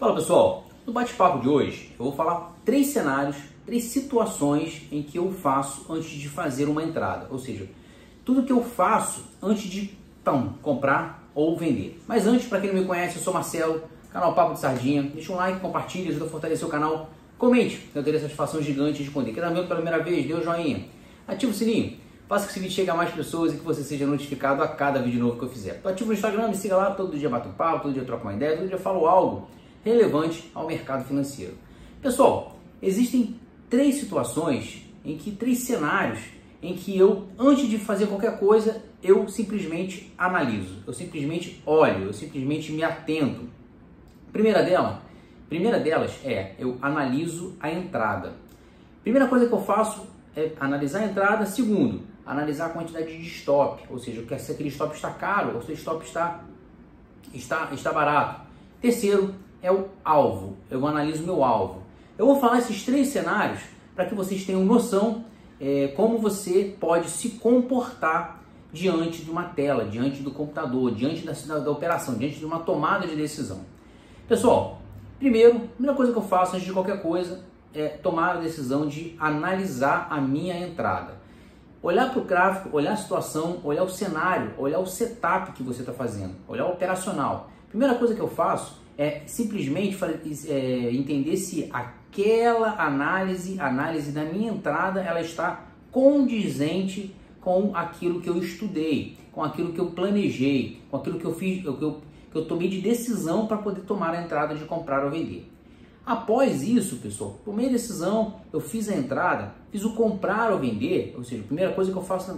Fala pessoal, no bate-papo de hoje eu vou falar 3 cenários, 3 situações em que eu faço antes de fazer uma entrada, ou seja, tudo que eu faço antes de comprar ou vender. Mas antes, para quem não me conhece, eu sou Marcelo, canal Papo de Sardinha, deixa um like, compartilha, ajuda a fortalecer o canal, comente, eu terei satisfação gigante de responder. Quem está vendo pela primeira vez, dê um joinha, ativa o sininho, faça que esse vídeo chegue a mais pessoas e que você seja notificado a cada vídeo novo que eu fizer. Tô ativo no Instagram, me siga lá, todo dia bato um papo, todo dia troco uma ideia, todo dia falo algo relevante ao mercado financeiro. Pessoal, existem 3 situações, 3 cenários em que eu, antes de fazer qualquer coisa, eu simplesmente analiso, eu simplesmente olho, eu simplesmente me atento. Primeira delas é, eu analiso a entrada. Primeira coisa que eu faço é analisar a entrada. Segundo, analisar a quantidade de stop, ou seja, se aquele stop está caro ou se o stop está barato. Terceiro, é o alvo, eu analiso meu alvo. Eu vou falar esses 3 cenários para que vocês tenham noção como você pode se comportar diante de uma tela, diante do computador, diante da operação, diante de uma tomada de decisão. Pessoal, primeira coisa que eu faço antes de qualquer coisa é tomar a decisão de analisar a minha entrada. Olhar para o gráfico, olhar a situação, olhar o cenário, olhar o setup que você está fazendo, olhar o operacional. Primeira coisa que eu faço é simplesmente entender se aquela análise da minha entrada ela está condizente com aquilo que eu estudei, com aquilo que eu planejei, com aquilo que eu fiz, que eu tomei de decisão para poder tomar a entrada de comprar ou vender. Após isso, pessoal, tomei a decisão, eu fiz a entrada, fiz o comprar ou vender, ou seja, a primeira coisa que eu faço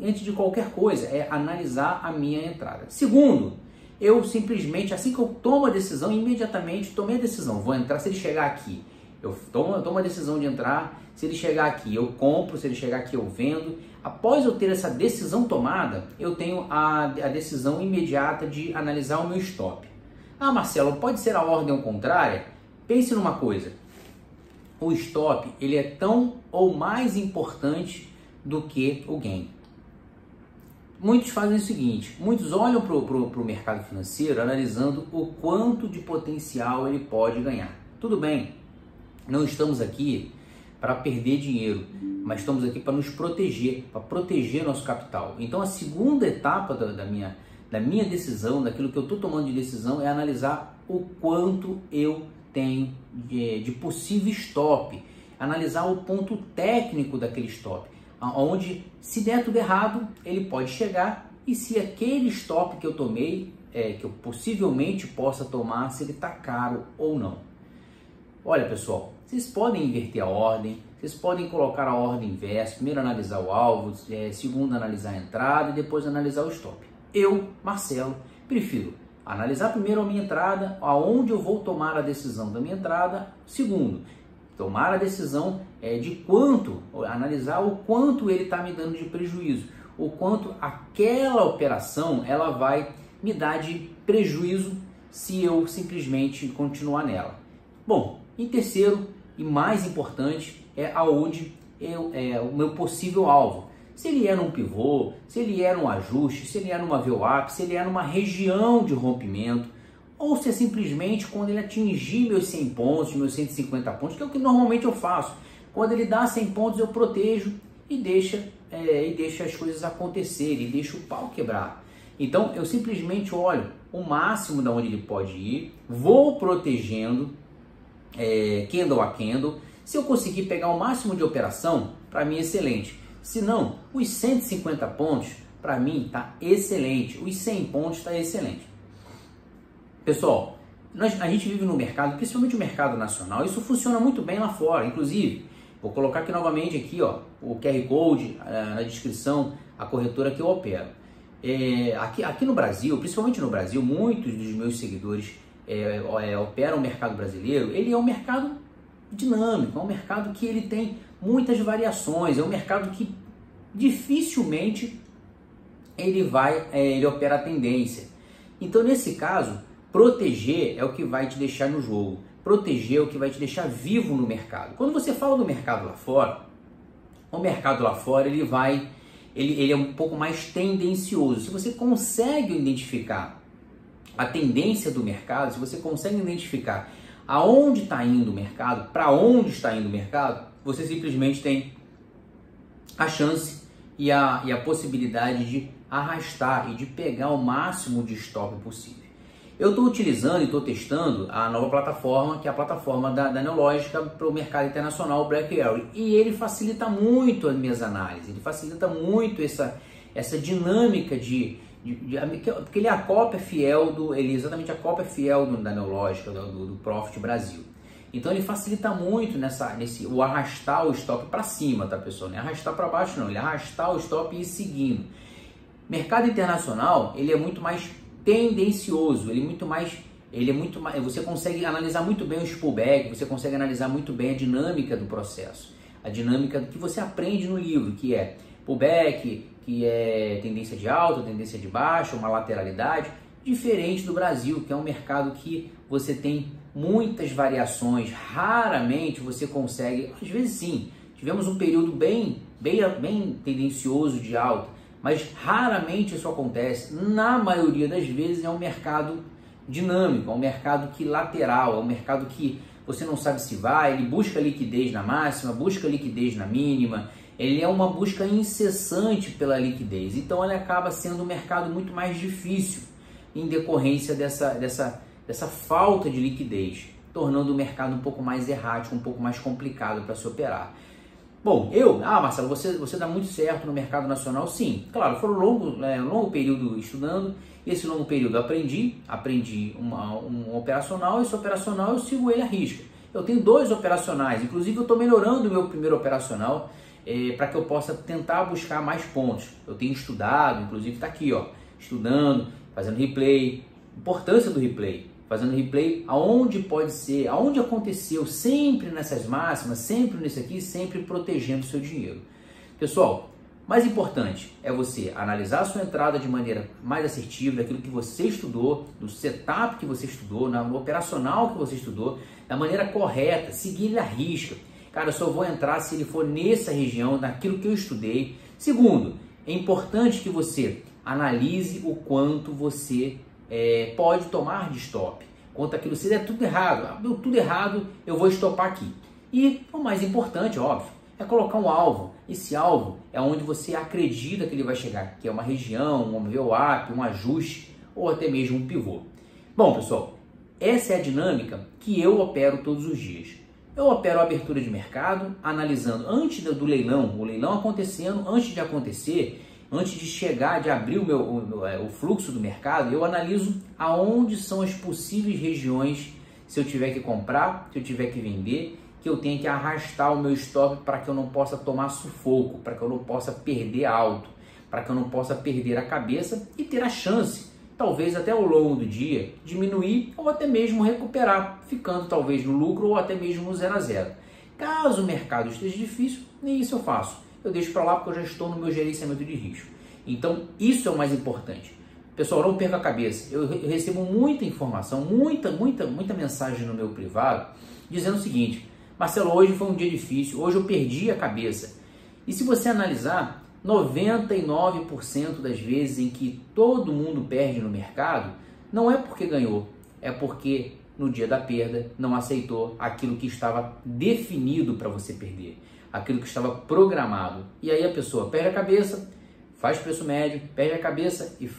antes de qualquer coisa é analisar a minha entrada. Segundo, eu simplesmente, assim que eu tomo a decisão, imediatamente tomei a decisão, vou entrar. Se ele chegar aqui, eu tomo a decisão de entrar. Se ele chegar aqui, eu compro. Se ele chegar aqui, eu vendo. Após eu ter essa decisão tomada, eu tenho a decisão imediata de analisar o meu stop. Ah, Marcelo, pode ser a ordem contrária? Pense numa coisa, o stop ele é tão ou mais importante do que o gain. Muitos fazem o seguinte, muitos olham para o mercado financeiro analisando o quanto de potencial ele pode ganhar. Tudo bem, não estamos aqui para perder dinheiro, mas estamos aqui para nos proteger, para proteger nosso capital. Então a segunda etapa da minha decisão, daquilo que eu estou tomando de decisão, é analisar o quanto eu tenho de possível stop, analisar o ponto técnico daquele stop, onde se der tudo errado, ele pode chegar, e se aquele stop que eu tomei, que eu possivelmente possa tomar, se ele está caro ou não. Olha pessoal, vocês podem inverter a ordem, vocês podem colocar a ordem inversa, primeiro analisar o alvo, segundo analisar a entrada e depois analisar o stop. Eu, Marcelo, prefiro analisar primeiro a minha entrada, aonde eu vou tomar a decisão da minha entrada. Segundo, tomar a decisão de quanto, analisar o quanto ele está me dando de prejuízo, o quanto aquela operação ela vai me dar de prejuízo se eu simplesmente continuar nela. Bom, em terceiro e mais importante é aonde o meu possível alvo. Se ele é num pivô, se ele é num ajuste, se ele é numa VWAP, se ele é numa região de rompimento, ou se é simplesmente quando ele atingir meus 100 pontos, meus 150 pontos, que é o que normalmente eu faço. Quando ele dá 100 pontos eu protejo e deixa as coisas acontecerem, e deixo o pau quebrar. Então eu simplesmente olho o máximo de onde ele pode ir, vou protegendo candle a candle. Se eu conseguir pegar o máximo de operação, para mim é excelente. Se não, os 150 pontos, para mim, está excelente. Os 100 pontos está excelente. Pessoal, a gente vive no mercado, principalmente o mercado nacional, isso funciona muito bem lá fora. Inclusive, vou colocar aqui novamente aqui, ó, o QR Code na descrição, a corretora que eu opero. Aqui no Brasil, principalmente no Brasil, muitos dos meus seguidores operam o mercado brasileiro. Ele é um mercado dinâmico, é um mercado que ele tem muitas variações, é um mercado que dificilmente ele opera a tendência. Então nesse caso, proteger é o que vai te deixar no jogo, proteger é o que vai te deixar vivo no mercado. Quando você fala do mercado lá fora, o mercado lá fora ele é um pouco mais tendencioso. Se você consegue identificar a tendência do mercado, se você consegue identificar aonde está indo o mercado, para onde está indo o mercado, você simplesmente tem a chance e a possibilidade de arrastar e de pegar o máximo de stop possível. Eu estou utilizando e estou testando a nova plataforma, que é a plataforma da Neológica para o mercado internacional, o Black Arrow, e ele facilita muito as minhas análises, ele facilita muito essa dinâmica porque ele é a cópia fiel ele é exatamente a cópia fiel da Neológica, do Profit Brasil. Então ele facilita muito o arrastar o stop para cima, tá, pessoal? Não é arrastar para baixo, não, ele é arrastar o stop e ir seguindo. Mercado internacional, ele é muito mais tendencioso, você consegue analisar muito bem os pullback, você consegue analisar muito bem a dinâmica do processo, a dinâmica que você aprende no livro, que é pullback, que é tendência de alta, tendência de baixa, uma lateralidade, diferente do Brasil, que é um mercado que você tem muitas variações, raramente você consegue, às vezes sim, tivemos um período bem tendencioso de alta, mas raramente isso acontece. Na maioria das vezes é um mercado dinâmico, é um mercado lateral, é um mercado que você não sabe se vai, ele busca liquidez na máxima, busca liquidez na mínima, ele é uma busca incessante pela liquidez, então ele acaba sendo um mercado muito mais difícil em decorrência dessa falta de liquidez, tornando o mercado um pouco mais errático, um pouco mais complicado para se operar. Bom, Marcelo, você dá muito certo no mercado nacional? Sim, claro, foi um longo período estudando, esse longo período aprendi um operacional, esse operacional eu sigo ele à risca. Eu tenho 2 operacionais, inclusive eu estou melhorando o meu primeiro operacional para que eu possa tentar buscar mais pontos. Eu tenho estudado, inclusive está aqui, ó, estudando, fazendo replay, importância do replay. Fazendo replay aonde pode ser, aonde aconteceu, sempre nessas máximas, sempre nisso aqui, sempre protegendo o seu dinheiro. Pessoal, mais importante é você analisar a sua entrada de maneira mais assertiva, daquilo que você estudou, do setup que você estudou, no operacional que você estudou, da maneira correta, seguir ele à risca. Cara, eu só vou entrar se ele for nessa região, naquilo que eu estudei. Segundo, é importante que você analise o quanto você pode tomar de stop. Quanto aquilo, se der tudo errado, deu tudo errado, eu vou estopar aqui. E o mais importante, óbvio, é colocar um alvo. Esse alvo é onde você acredita que ele vai chegar, que é uma região, um VWAP, um ajuste ou até mesmo um pivô. Bom, pessoal, essa é a dinâmica que eu opero todos os dias. Eu opero a abertura de mercado, analisando antes do leilão, o leilão acontecendo, antes de acontecer, antes de chegar, de abrir o fluxo do mercado, eu analiso aonde são as possíveis regiões, se eu tiver que comprar, se eu tiver que vender, que eu tenho que arrastar o meu stop para que eu não possa tomar sufoco, para que eu não possa perder alto, para que eu não possa perder a cabeça e ter a chance, talvez até ao longo do dia, diminuir ou até mesmo recuperar, ficando talvez no lucro ou até mesmo no 0 a 0. Caso o mercado esteja difícil, nem isso eu faço. Eu deixo para lá porque eu já estou no meu gerenciamento de risco. Então, isso é o mais importante. Pessoal, não perca a cabeça. Eu recebo muita informação, muita mensagem no meu privado, dizendo o seguinte: Marcelo, hoje foi um dia difícil, hoje eu perdi a cabeça. E se você analisar, 99% das vezes em que todo mundo perde no mercado, não é porque ganhou, é porque no dia da perda não aceitou aquilo que estava definido para você perder, aquilo que estava programado. E aí a pessoa perde a cabeça, faz preço médio, perde a cabeça e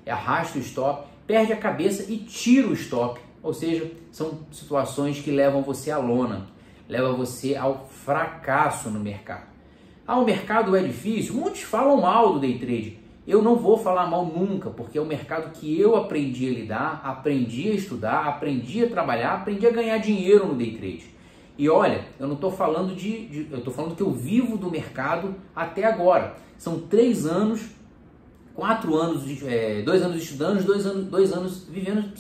arrasta o stop, perde a cabeça e tira o stop. Ou seja, são situações que levam você à lona, levam você ao fracasso no mercado. O mercado é difícil, muitos falam mal do day trade. Eu não vou falar mal nunca, porque é um mercado que eu aprendi a lidar, aprendi a estudar, aprendi a trabalhar, aprendi a ganhar dinheiro no day trade. E olha, eu não estou falando eu estou falando que eu vivo do mercado até agora. São 3 anos, 4 anos, 2 anos estudando, 2 anos vivendo,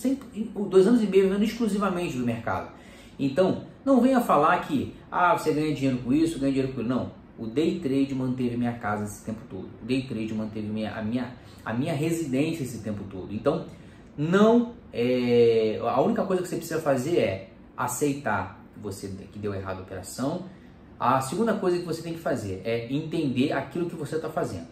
2 anos e meio vivendo exclusivamente do mercado. Então, não venha falar que você ganha dinheiro com isso, ganha dinheiro com isso. Não, o day trade manteve minha casa esse tempo todo. O day trade manteve a minha residência esse tempo todo. Então, a única coisa que você precisa fazer é aceitar que deu errado a operação. A segunda coisa que você tem que fazer é entender aquilo que você está fazendo.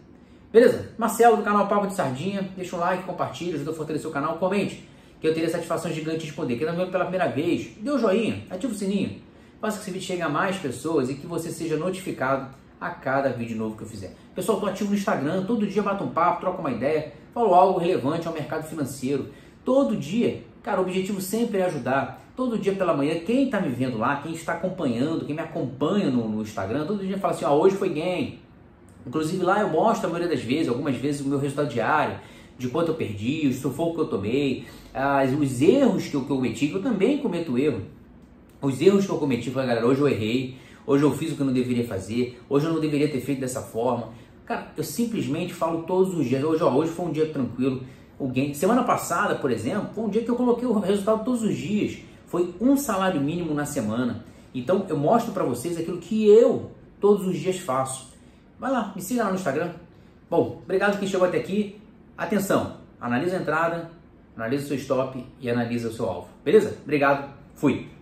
Beleza? Marcelo do canal Papo de Sardinha, deixa um like, compartilha, ajuda a fortalecer o canal, comente. que eu teria satisfação gigante de responder. Quem está vendo pela primeira vez, dê o joinha, ativa o sininho, faça que esse vídeo chegue a mais pessoas e que você seja notificado a cada vídeo novo que eu fizer. Pessoal, estou ativo no Instagram, todo dia bato um papo, troco uma ideia, falo algo relevante ao mercado financeiro. Todo dia, cara, o objetivo sempre é ajudar. Todo dia pela manhã, quem está me vendo lá, quem está acompanhando, quem me acompanha no Instagram, todo dia fala assim, ó, hoje foi gain. Inclusive lá eu mostro a maioria das vezes, algumas vezes o meu resultado diário, de quanto eu perdi, o sufoco que eu tomei, os erros que eu cometi, que eu também cometo erro. Os erros que eu cometi, falei, galera, hoje eu errei, hoje eu fiz o que eu não deveria fazer, hoje eu não deveria ter feito dessa forma. Cara, eu simplesmente falo todos os dias, hoje foi um dia tranquilo. Semana passada, por exemplo, foi um dia que eu coloquei o resultado todos os dias. Foi um salário mínimo na semana. Então eu mostro para vocês aquilo que eu todos os dias faço. Vai lá, me siga lá no Instagram. Bom, obrigado quem chegou até aqui. Atenção, analisa a entrada, analisa o seu stop e analisa o seu alvo. Beleza? Obrigado, fui!